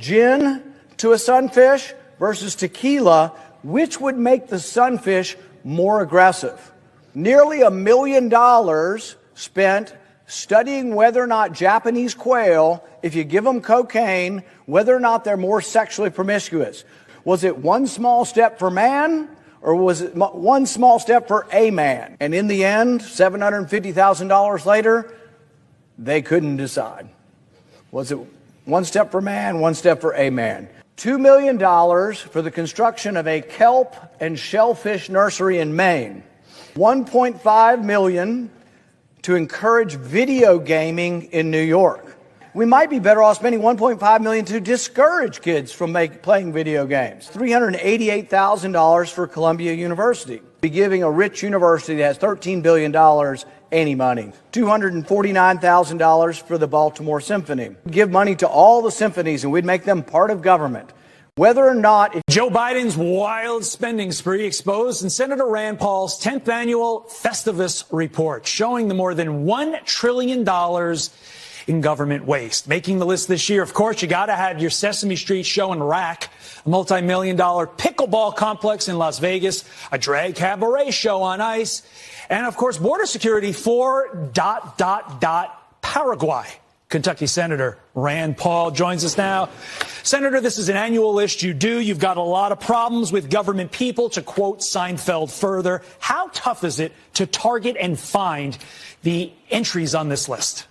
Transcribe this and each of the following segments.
gin to a sunfish versus tequila, which would make the sunfish more aggressive? Nearly $1 million spent studying whether or not Japanese quail, if you give them cocaine, whether or not they're more sexually promiscuous. Was it one small step for man, or was it one small step for a man? And in the end, $750,000 later, they couldn't decide. Was it one step for man, one step for a man? $2 million for the construction of a kelp and shellfish nursery in Maine. $1.5 million to encourage video gaming in New York. We might be better off spending $1.5 million to discourage kids from playing video games. $388,000 for Columbia University. Be giving a rich university that has $13 billion any money. $249,000 for the Baltimore Symphony. Give money to all the symphonies and we'd make them part of government. Whether or not Joe Biden's wild spending spree exposed in Senator Rand Paul's 10th annual FESTIVUS report, showing the more than $1 trillion in government waste. Making the list this year, of course, you got to have your Sesame Street show in Rack, a multi-million-dollar pickleball complex in Las Vegas, a drag cabaret show on ice, and, of course, border security for ... Paraguay. Kentucky Senator Rand Paul joins us now. Senator, this is an annual list you do. You've got a lot of problems with government people, to quote Seinfeld further. How tough is it to target and find the entries on this list?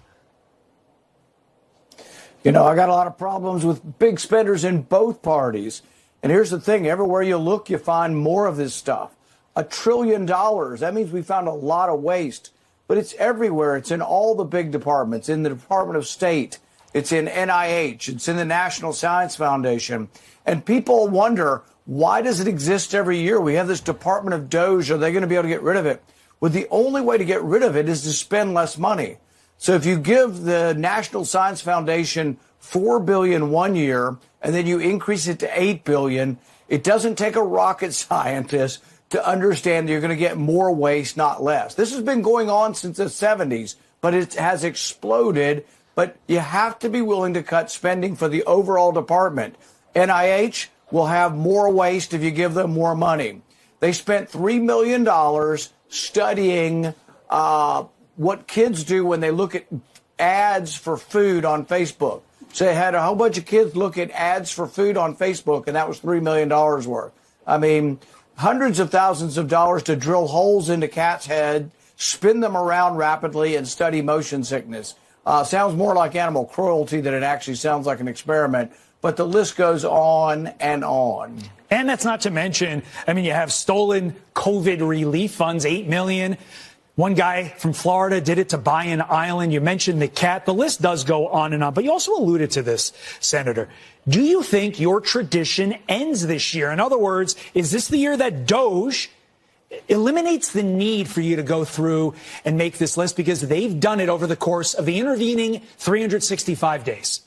You know, I got a lot of problems with big spenders in both parties. And here's the thing. Everywhere you look, you find more of this stuff. $1 trillion. That means we found a lot of waste. But it's everywhere. It's in all the big departments, in the Department of State. It's in NIH. It's in the National Science Foundation. And people wonder, why does it exist every year? We have this Department of Doge. Are they going to be able to get rid of it? Well, the only way to get rid of it is to spend less money. So if you give the National Science Foundation $4 billion one year and then you increase it to $8 billion, it doesn't take a rocket scientist to understand that you're going to get more waste, not less. This has been going on since the 70s, but it has exploded. But you have to be willing to cut spending for the overall department. NIH will have more waste if you give them more money. They spent $3 million studying what kids do when they look at ads for food on Facebook. So they had a whole bunch of kids look at ads for food on Facebook, and that was $3 million worth. I mean, hundreds of thousands of dollars to drill holes into cats' head, spin them around rapidly, and study motion sickness. Sounds more like animal cruelty than it actually sounds like an experiment. But the list goes on and on. And that's not to mention, I mean, you have stolen COVID relief funds, $8 million. One guy from Florida did it to buy an island. You mentioned the cat. The list does go on and on. But you also alluded to this, Senator. Do you think your tradition ends this year? In other words, is this the year that Doge eliminates the need for you to go through and make this list, because they've done it over the course of the intervening 365 days?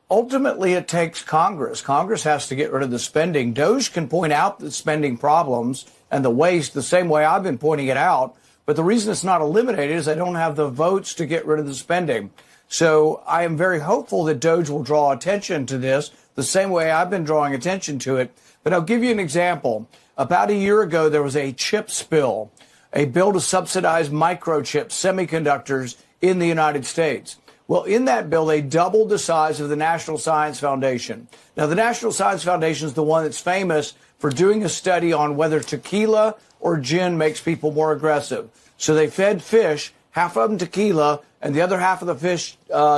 Ultimately, it takes Congress. Congress has to get rid of the spending. Doge can point out the spending problems and the waste the same way I've been pointing it out. But the reason it's not eliminated is they don't have the votes to get rid of the spending. So I am very hopeful that Doge will draw attention to this the same way I've been drawing attention to it. But I'll give you an example. About a year ago, there was a chip spill, a bill to subsidize microchips, semiconductors in the United States. Well, in that bill, they doubled the size of the National Science Foundation. Now, the National Science Foundation is the one that's famous for doing a study on whether tequila or gin makes people more aggressive. So they fed fish, half of them tequila, and the other half of the fish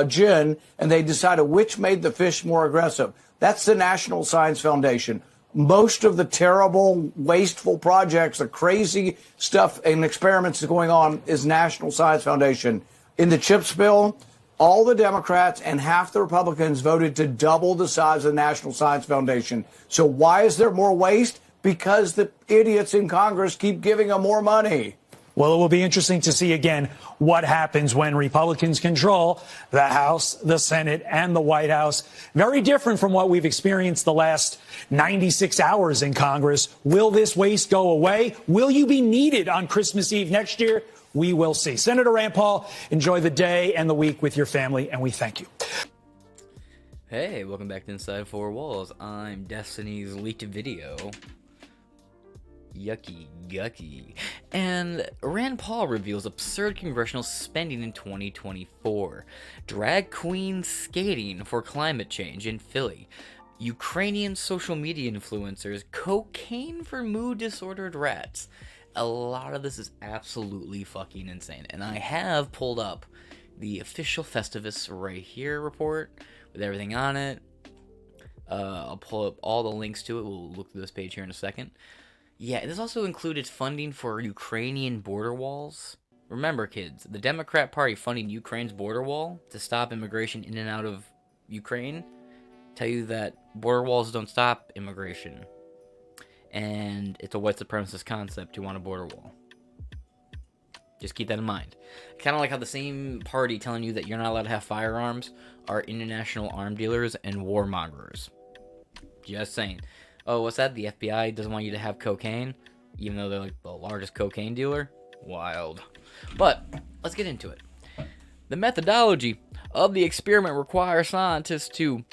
gin, and they decided which made the fish more aggressive. That's the National Science Foundation. Most of the terrible, wasteful projects, the crazy stuff and experiments going on is National Science Foundation. In the CHIPS bill, all the Democrats and half the Republicans voted to double the size of the National Science Foundation. So why is there more waste? Because the idiots in Congress keep giving them more money. Well, it will be interesting to see, again, what happens when Republicans control the House, the Senate, and the White House. Very different from what we've experienced the last 96 hours in Congress. Will this waste go away? Will you be needed on Christmas Eve next year? We will see. Senator Rand Paul, enjoy the day and the week with your family, and we thank you. Hey, welcome back to Inside Four Walls. I'm Destiny's leaked video. Yucky gucky. And Rand Paul reveals absurd congressional spending in 2024. Drag queens skating for climate change in Philly. Ukrainian social media influencers, cocaine for mood disordered rats. A lot of this is absolutely fucking insane. And I have pulled up the official Festivus right here report with everything on it. I'll pull up all the links to it. We'll look through this page here in a second. Yeah, this also included funding for Ukrainian border walls. Remember, kids, the Democrat Party funding Ukraine's border wall to stop immigration in and out of Ukraine tell you that border walls don't stop immigration. And it's a white supremacist concept to want a border wall. Just keep that in mind. Kind of like how the same party telling you that you're not allowed to have firearms are international arm dealers and warmongers. Just saying. Oh, what's that? The FBI doesn't want you to have cocaine, even though they're like the largest cocaine dealer? Wild. But let's get into it. The methodology of the experiment requires scientists to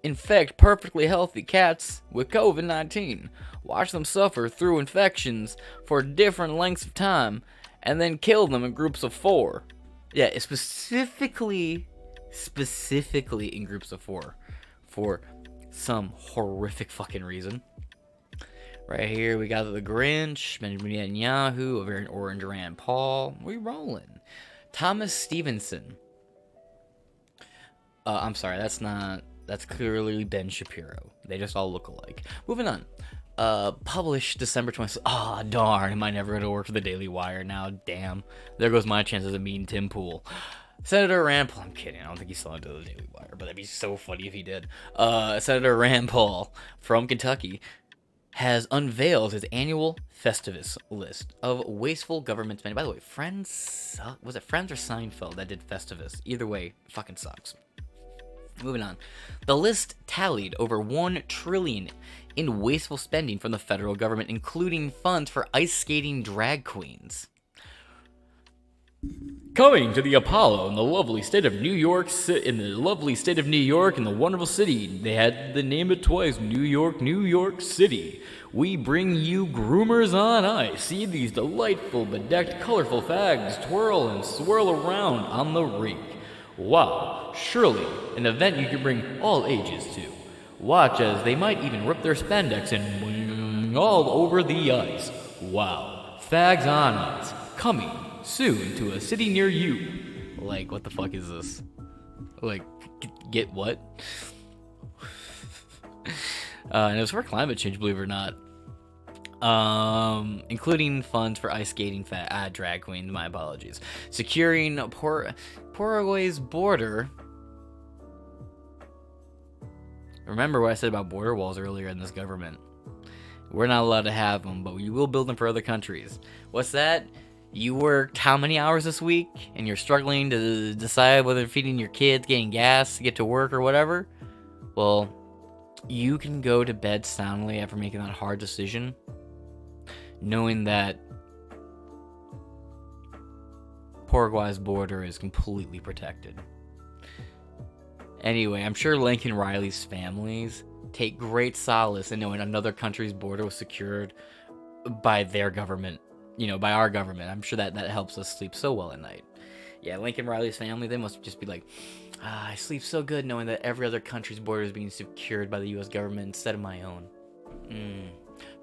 infect perfectly healthy cats with COVID-19, watch them suffer through infections for different lengths of time, and then kill them in groups of 4. Yeah, specifically in groups of 4 for some horrific fucking reason. Right here we got the Grinch, Benjamin Netanyahu, a very orange Rand Paul. We rolling. Thomas Stevenson. I'm sorry, that's clearly Ben Shapiro. They just all look alike. Moving on. Published December 20th. Ah, darn. Am I never going to work for the Daily Wire now? Damn. There goes my chances of meeting Tim Pool. Senator Rand Paul. I'm kidding. I don't think he's still into the Daily Wire, but that'd be so funny if he did. Senator Rand Paul from Kentucky has unveiled his annual Festivus list of wasteful government spending. By the way, Friends. Was it Friends or Seinfeld that did Festivus? Either way, fucking sucks. Moving on. The list tallied over $1 trillion in wasteful spending from the federal government, including funds for ice skating drag queens. Coming to the Apollo in the lovely state of New York, in the wonderful city. They had to name it twice, New York City. We bring you groomers on ice. See these delightful, bedecked, colorful fags twirl and swirl around on the rink. Wow, surely an event you can bring all ages to. Watch as they might even rip their spandex and wing all over the ice. Wow, fags on ice, coming soon to a city near you. Like, what the fuck is this? Like, get what? And it was for climate change, believe it or not. Including funds for ice skating drag queens, my apologies. Securing Paraguay's border. Remember what I said about border walls earlier in this government. We're not allowed to have them, but we will build them for other countries. What's that? You worked how many hours this week, and you're struggling to decide whether feeding your kids, getting gas to get to work, or whatever? Well, you can go to bed soundly after making that hard decision, knowing that Paraguay's border is completely protected. Anyway, I'm sure Lincoln Riley's families take great solace in knowing another country's border was secured by their government, by our government. I'm sure that helps us sleep so well at night. Yeah, Lincoln Riley's family, they must just be like, I sleep so good knowing that every other country's border is being secured by the U.S. government instead of my own.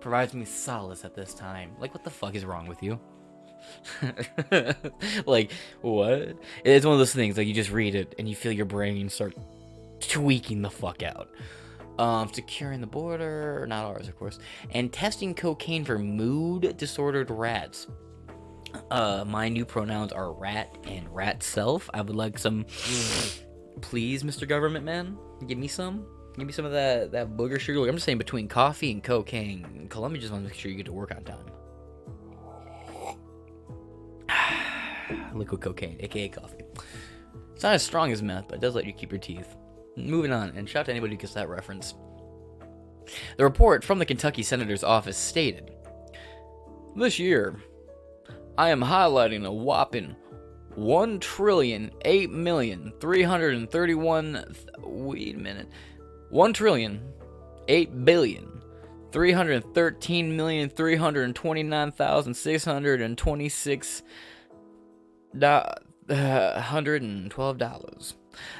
Provides me solace at this time. Like, what the fuck is wrong with you? Like, what? It's one of those things, like, you just read it and you feel your brain start tweaking the fuck out. Securing the border, not ours, of course, and testing cocaine for mood disordered rats. My new pronouns are rat and rat self. I would like some, please, Mr. Government Man. Give me some of that booger sugar. Look, I'm just saying, between coffee and cocaine, Columbia just wants to make sure you get to work on time. Liquid cocaine, aka coffee. It's not as strong as meth, but it does let you keep your teeth. Moving on, and shout out to anybody who gets that reference. The report from the Kentucky Senator's office stated, "This year, I am highlighting a whopping $1,813,326,112.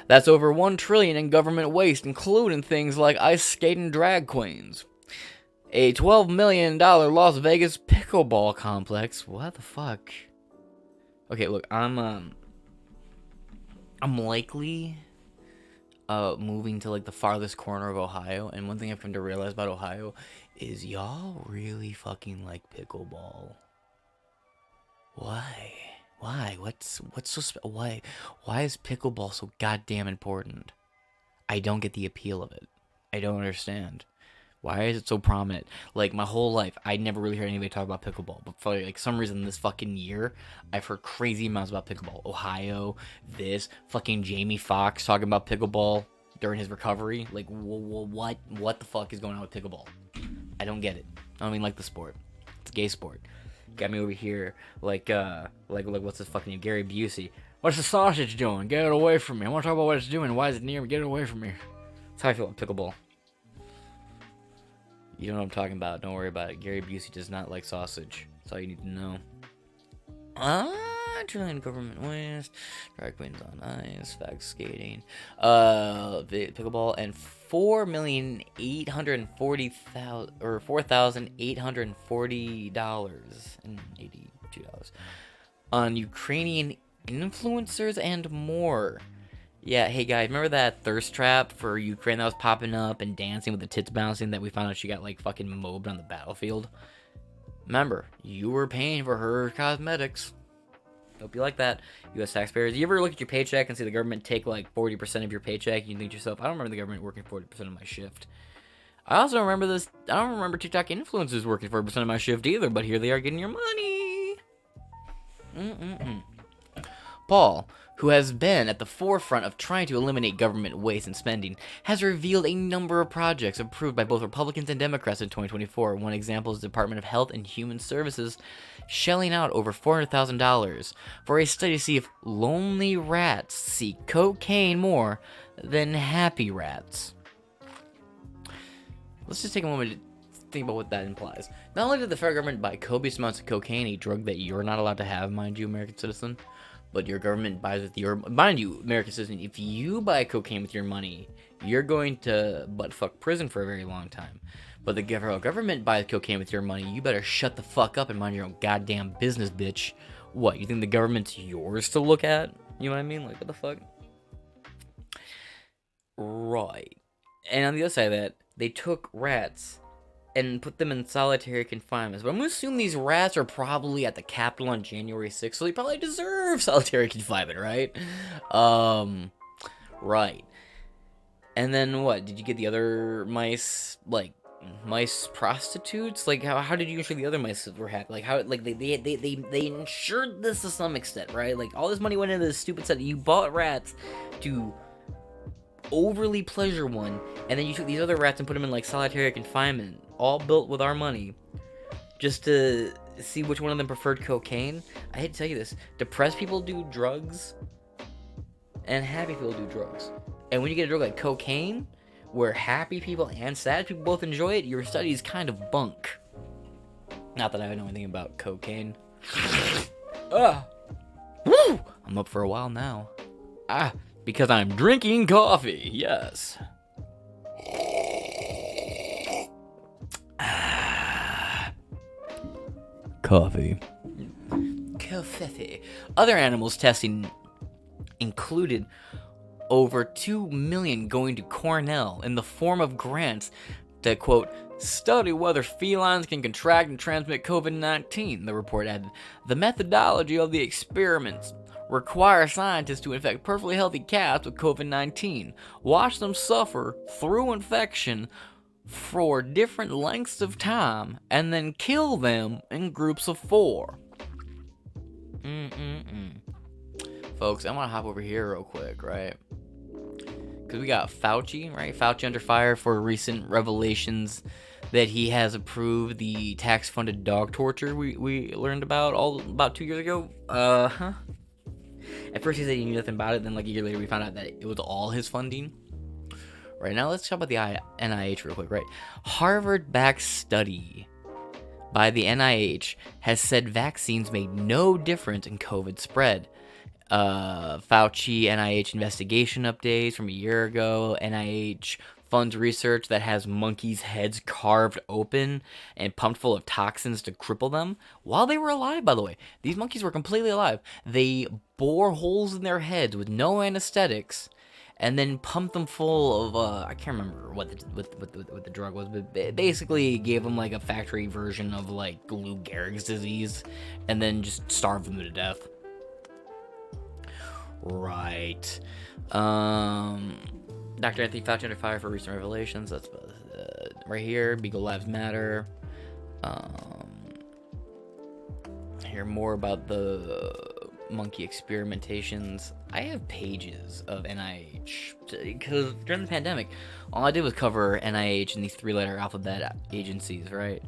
That's over $1 trillion in government waste, including things like ice skating drag queens. A $12 million Las Vegas pickleball complex. What the fuck? Okay, look, I'm likely moving to like the farthest corner of Ohio, and one thing I've come to realize about Ohio is y'all really fucking like pickleball. Why? What's so why is pickleball so goddamn important? I don't get the appeal of it. I don't understand. Why is it so prominent? Like, my whole life, I never really heard anybody talk about pickleball. But for, like, some reason this fucking year, I've heard crazy amounts about pickleball. Ohio, this, fucking Jamie Foxx talking about pickleball during his recovery. Like, what the fuck is going on with pickleball? I don't get it. I don't even like the sport. It's a gay sport. Got me over here, like what's his fucking name? Gary Busey. What's the sausage doing? Get it away from me. I want to talk about what it's doing. Why is it near me? Get it away from me. That's how I feel about pickleball. You know what I'm talking about. Don't worry about it. Gary Busey does not like sausage. That's all you need to know. Trillion government waste. Drag queens on ice. Fact skating. Pickleball and $4,840 on Ukrainian influencers and more. Yeah, hey guys, remember that thirst trap for Ukraine that was popping up and dancing with the tits bouncing that we found out she got like fucking mobbed on the battlefield? Remember, you were paying for her cosmetics. Hope you like that, U.S. taxpayers. You ever look at your paycheck and see the government take like 40% of your paycheck? You think to yourself, I don't remember the government working 40% of my shift. I also remember this. I don't remember TikTok influencers working 40% of my shift either, but here they are getting your money. Paul, who has been at the forefront of trying to eliminate government waste and spending, has revealed a number of projects approved by both Republicans and Democrats in 2024. One example is the Department of Health and Human Services shelling out over $400,000 for a study to see if lonely rats seek cocaine more than happy rats. Let's just take a moment to think about what that implies. Not only did the federal government buy copious amounts of cocaine, a drug that you're not allowed to have, mind you, American citizen, but your government buys with your... Mind you, American citizen, if you buy cocaine with your money, you're going to butt-fuck prison for a very long time. But the federal government buys cocaine with your money, you better shut the fuck up and mind your own goddamn business, bitch. What, you think the government's yours to look at? You know what I mean? Like, what the fuck? Right. And on the other side of that, they took rats and put them in solitary confinement. But I'm going to assume these rats are probably at the Capitol on January 6th, so they probably deserve solitary confinement, right? Right. And then what? Did you get the other mice, like, mice prostitutes? Like, how did you ensure the other mice were happy? Like, how, like, they ensured this to some extent, right? Like, all this money went into this stupid set. You bought rats to overly pleasure one, and then you took these other rats and put them in, like, solitary confinement, all built with our money, just to see which one of them preferred cocaine. I hate to tell you this, depressed people do drugs, and happy people do drugs. And when you get a drug like cocaine, where happy people and sad people both enjoy it, your study is kind of bunk. Not that I know anything about cocaine. Woo! I'm up for a while now. Because I'm drinking coffee, yes. Coffee. Coffee. Other animals testing included over 2 million going to Cornell in the form of grants to, quote, study whether felines can contract and transmit COVID-19, the report added. The methodology of the experiments require scientists to infect perfectly healthy cats with COVID-19, watch them suffer through infection for different lengths of time, and then kill them in groups of 4. Folks, I want to hop over here real quick, right? Because we got Fauci, right? Fauci under fire for recent revelations that he has approved the tax-funded dog torture we learned about about 2 years ago. At first he said he knew nothing about it, then like a year later we found out that it was all his funding. Right, now let's talk about the NIH real quick, right? Harvard-backed study by the NIH has said vaccines made no difference in COVID spread. Fauci NIH investigation updates from a year ago. NIH funds research that has monkeys' heads carved open and pumped full of toxins to cripple them while they were alive, by the way. These monkeys were completely alive. They bore holes in their heads with no anesthetics and then pumped them full of, I can't remember what the drug was, but basically gave them like a factory version of like Lou Gehrig's disease and then just starved them to death. Right. Dr. Anthony Fauci under fire for recent revelations. That's right here. Beagle Lives Matter. Hear more about the monkey experimentations. I have pages of NIH because during the pandemic, all I did was cover NIH and these three-letter alphabet agencies, right?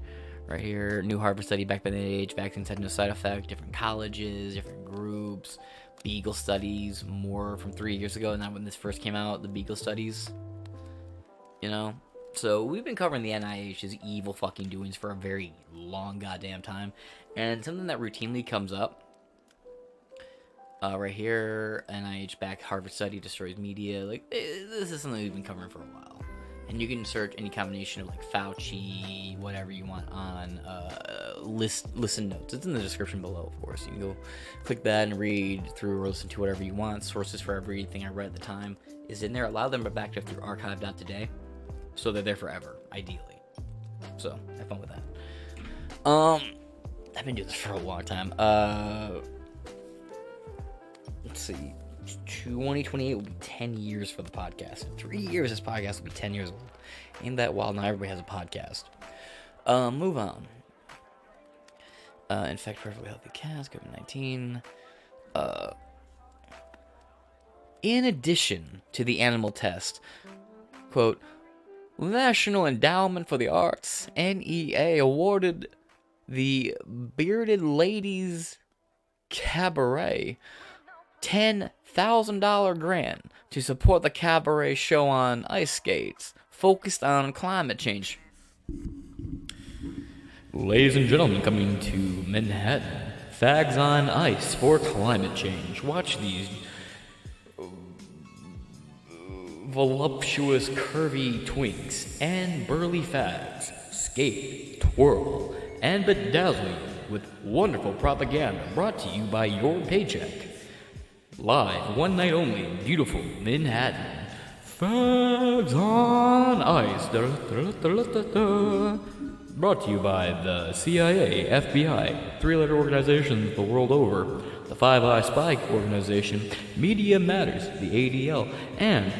Right here, new Harvard study back by the NIH. Vaccines had no side effect. Different colleges, different groups. Beagle studies, more from 3 years ago, not when this first came out, the Beagle studies, you know? So we've been covering the NIH's evil fucking doings for a very long goddamn time, and something that routinely comes up, right here, NIH-backed Harvard study destroys media, like, this is something we've been covering for a while. And you can search any combination of, like, Fauci, whatever you want on listen notes. It's in the description below, of course. You can go click that and read through or listen to whatever you want. Sources for everything I read at the time is in there. A lot of them are backed up through archive.today. So they're there forever, ideally. So, have fun with that. I've been doing this for a long time. Let's see. 2028 will be 10 years for the podcast. In 3 years, this podcast will be 10 years old. Ain't that wild? Now everybody has a podcast. Move on. Infect perfectly healthy cats, COVID-19. In addition to the animal test, quote, National Endowment for the Arts, NEA, awarded the Bearded Ladies Cabaret $10,000 grant to support the cabaret show on ice skates focused on climate change. Ladies and gentlemen, coming to Manhattan, fags on ice for climate change. Watch these voluptuous, curvy twinks and burly fags skate, twirl, and bedazzle you with wonderful propaganda brought to you by your paycheck. Live, one night only, beautiful Manhattan. Fags on Ice. Brought to you by the CIA, FBI, three-letter organizations the world over, the Five Eye Spy Organization, Media Matters, the ADL, and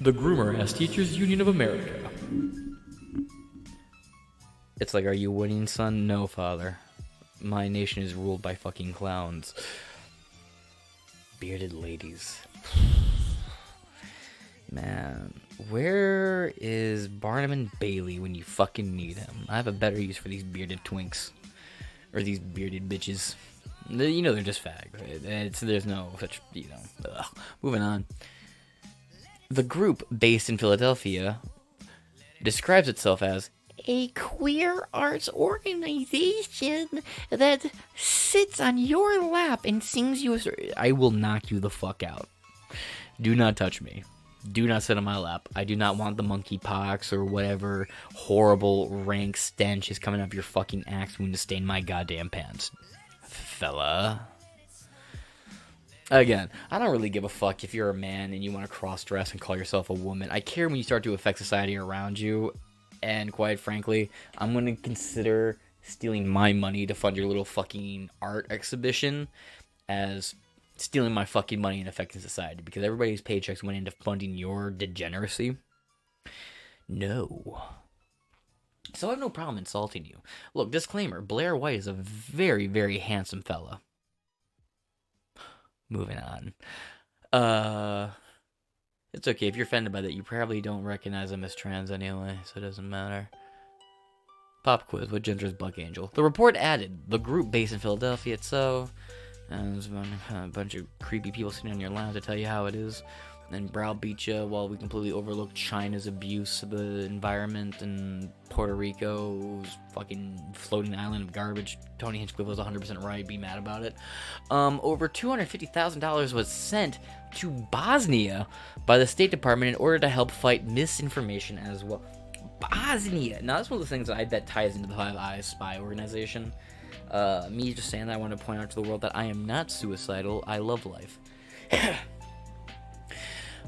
the Groomer Ass Teachers Union of America. It's like, are you winning, son? No, father. My nation is ruled by fucking clowns. Bearded ladies. Man, where is Barnum and Bailey when you fucking need him? I have a better use for these bearded twinks. Or these bearded bitches. You know they're just fags. There's no such, you know. Ugh. Moving on. The group, based in Philadelphia, describes itself as a queer arts organization that sits on your lap and sings you a story. I will knock you the fuck out. Do not touch me. Do not sit on my lap. I do not want the monkeypox or whatever horrible rank stench is coming up your fucking axe wound to stain my goddamn pants. Fella. Again, I don't really give a fuck if you're a man and you want to cross-dress and call yourself a woman. I care when you start to affect society around you. And quite frankly, I'm going to consider stealing my money to fund your little fucking art exhibition as stealing my fucking money and affecting society. Because everybody's paychecks went into funding your degeneracy. No. So I have no problem insulting you. Look, disclaimer, Blair White is a very, very handsome fella. Moving on. It's okay, if you're offended by that, you probably don't recognize him as trans anyway, so it doesn't matter. Pop quiz, what gender is Buck Angel? The report added, the group based in Philadelphia itself, There's a bunch of creepy people sitting on your lap to tell you how it is, and browbeat you while we completely overlook China's abuse of the environment and Puerto Rico's fucking floating island of garbage. Tony Hinchcliffe was 100% right. Be mad about it. Over $250,000 was sent to Bosnia by the State Department in order to help fight misinformation as well. Bosnia. Now, that's one of the things that I bet ties into the Five Eyes spy organization. Me just saying that, I want to point out to the world that I am not suicidal. I love life.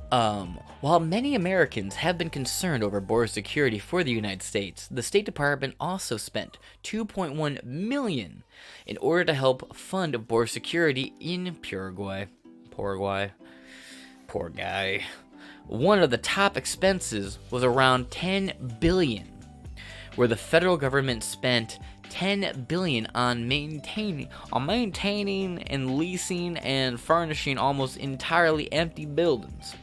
While many Americans have been concerned over border security for the United States, the State Department also spent $2.1 million in order to help fund border security in Paraguay. Poor guy. One of the top expenses was around $10 billion, where the federal government spent $10 billion on maintaining and leasing and furnishing almost entirely empty buildings.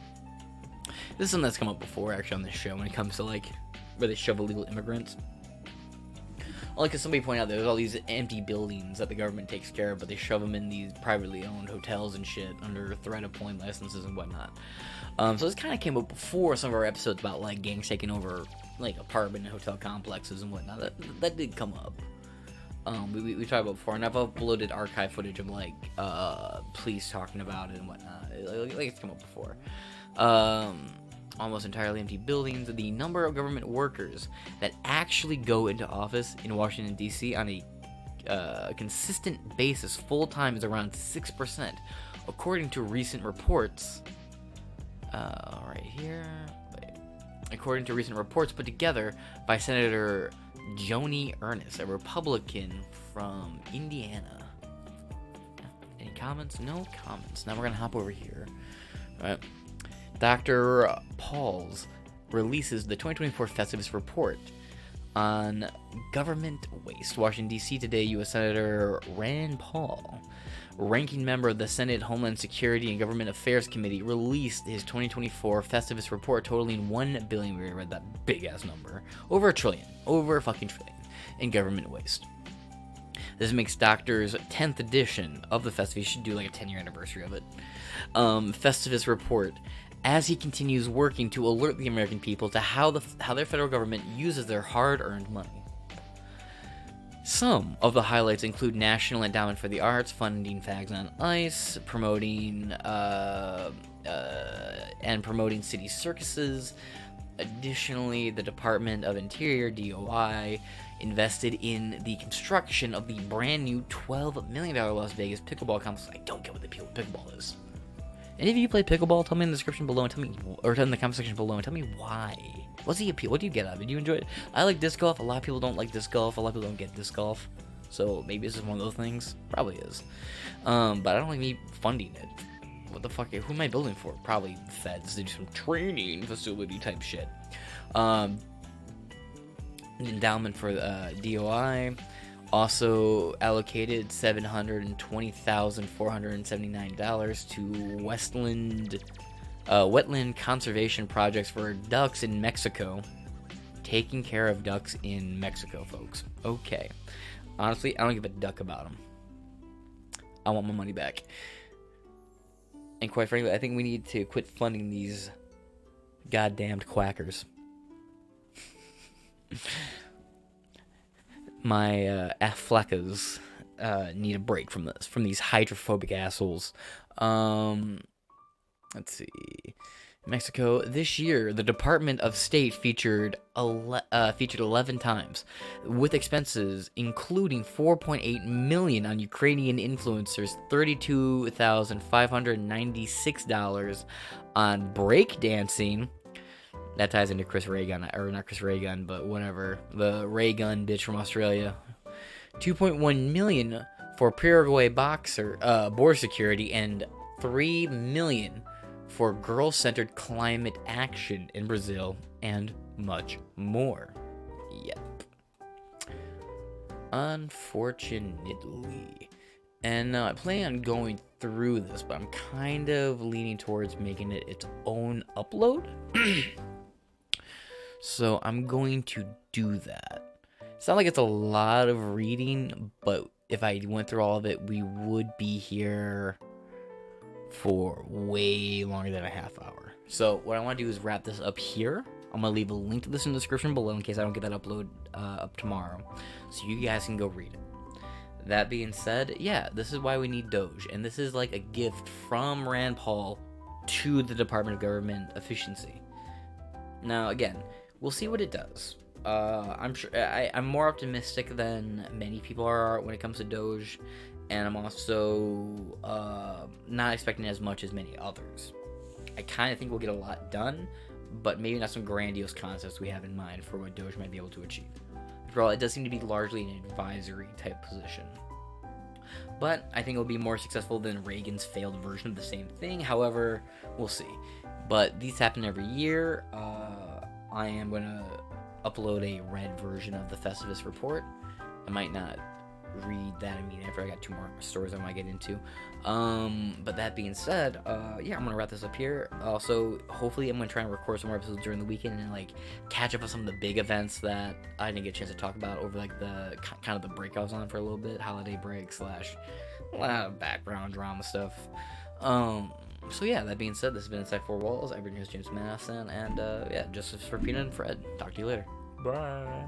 This is something that's come up before, actually, on this show when it comes to, like, where they shove illegal immigrants. Only because somebody pointed out there's all these empty buildings that the government takes care of, but they shove them in these privately owned hotels and shit under threat of pulling licenses and whatnot. So this kind of came up before some of our episodes about, like, gangs taking over, like, apartment and hotel complexes and whatnot. That did come up. We talked about before, and I've uploaded archive footage of, like, police talking about it and whatnot. Like, it's come up before. Almost entirely empty buildings. The number of government workers that actually go into office in Washington, D.C. on a consistent basis full-time is around 6%, according to recent reports. Right here. According to recent reports put together by Senator Joni Ernest, a Republican from Indiana. Any comments? No comments. Now we're going to hop over here. All right. Dr. Pauls releases the 2024 Festivus report on government waste. Washington, D.C. today, U.S. Senator Rand Paul, ranking member of the Senate Homeland Security and Government Affairs Committee, released his 2024 Festivus report totaling $1 billion. We read that big-ass number. Over a fucking trillion in government waste. This makes Doctor's 10th edition of the Festivus. You should do like a 10-year anniversary of it. Festivus report, as he continues working to alert the American people to how their federal government uses their hard-earned money. Some of the highlights include National Endowment for the Arts, funding Fags on Ice, promoting city circuses. Additionally, the Department of Interior, DOI, invested in the construction of the brand new $12 million Las Vegas pickleball complex. I don't get what the appeal of pickleball is. Any of you play pickleball? Tell me in the description below and tell me, or in the comment section below and tell me why. What's the appeal? What do you get out of it? Do you enjoy it? I like disc golf. A lot of people don't like disc golf. A lot of people don't get disc golf. So maybe this is one of those things. Probably is. But I don't like me funding it. What the fuck? Who am I building for? Probably feds to do some training facility type shit. Endowment for DOI. Also allocated $720,479 to wetland conservation projects for ducks in Mexico. Taking care of ducks in Mexico, folks. Okay. Honestly, I don't give a duck about them. I want my money back. And quite frankly, I think we need to quit funding these goddamned quackers. My afflecas need a break from this, from these hydrophobic assholes. Let's see. Mexico, this year, the Department of State featured 11 times, with expenses including $4.8 million on Ukrainian influencers, $32,596 on breakdancing. That ties into Chris Reagan, or not Chris Reagan, but whatever, the Ray Gun bitch from Australia. $2.1 million for Paraguay border security, and $3 million for girl-centered climate action in Brazil, and much more. Yep. Unfortunately. And I plan on going through this, but I'm kind of leaning towards making it its own upload. So I'm going to do that. It's not like it's a lot of reading, but if I went through all of it, we would be here for way longer than a half hour. So what I want to do is wrap this up here. I'm going to leave a link to this in the description below in case I don't get that upload up tomorrow, so you guys can go read it. That being said, yeah, this is why we need Doge, and this is like a gift from Rand Paul to the Department of Government Efficiency. Now, again, we'll see what it does. I'm sure I'm more optimistic than many people are when it comes to Doge, and I'm also not expecting as much as many others. I kind of think we'll get a lot done, but maybe not some grandiose concepts we have in mind for what Doge might be able to achieve. After all, it does seem to be largely an advisory type position. But I think it'll be more successful than Reagan's failed version of the same thing. However, we'll see. But these happen every year. I am going to upload a read version of the Festivus report. I might not read that immediately after. I got 2 more stories I want to get into. But that being said, yeah, I'm gonna wrap this up here. Also, hopefully I'm gonna try and record some more episodes during the weekend and like catch up on some of the big events that I didn't get a chance to talk about over like the kind of the break I was on for a little bit, holiday break / a lot of background drama stuff. So yeah, that being said, this has been Inside Four Walls. I've been your host, James Madison, and yeah, justice for Peanut and Fred. Talk to you later. Bye.